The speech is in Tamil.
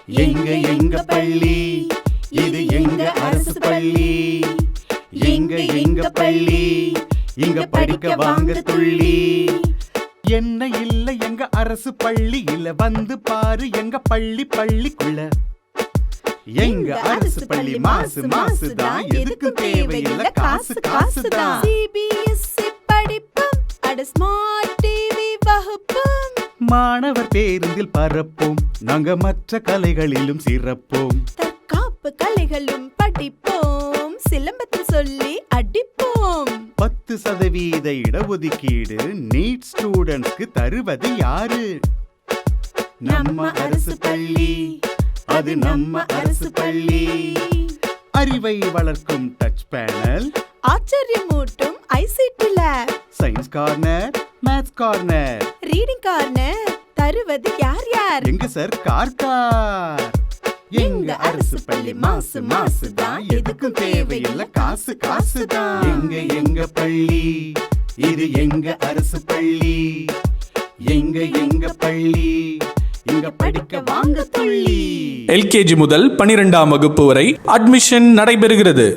எங்க பள்ளி, இது எங்க அரசு பள்ளி. எங்க பள்ளி, இங்க படிக்க வாங்க துள்ளி. என்ன இல்ல எங்க அரசு பள்ளியில, வந்து பாரு எங்க பள்ளிக்குள்ள. எங்க அரசு பள்ளி மாசு தான், எதுக்கும் தேவையில்ல காசு தான். CBSE படிப்பும் அட ஸ்மார்ட் டிவி வகுப்பும், மாணவர் பேருந்தில் பரப்போம், நாங்க மற்ற கலைகளிலும் சிறப்போம். தற்காப்பு கலைகளும் படிப்போம், சிலம்பத்தில் சொல்லி அடிப்போம். 10% இடஒதுக்கீடு நீட் ஸ்டூடெண்ட்ஸ்க்கு தருவது யாரு? நம்ம அரசு பள்ளி, அது நம்ம அரசு பள்ளி. அறிவை வளர்க்கும் டச் பேனல், ஆச்சரியமூட்டும் ICT lab, science corner, maths corner, reading corner தருவது யார்? எங்க சார் கார். எங்க அரசு பள்ளி மாசு தான், எதுக்கும் தேவையில்ல காசு தான். எங்க பள்ளி, இது எங்க அரசு பள்ளி. எங்க பள்ளி, இங்க படிக்க வாங்க துள்ளி. LKG முதல் 12ஆம் வகுப்பு வரை அட்மிஷன் நடைபெறுகிறது.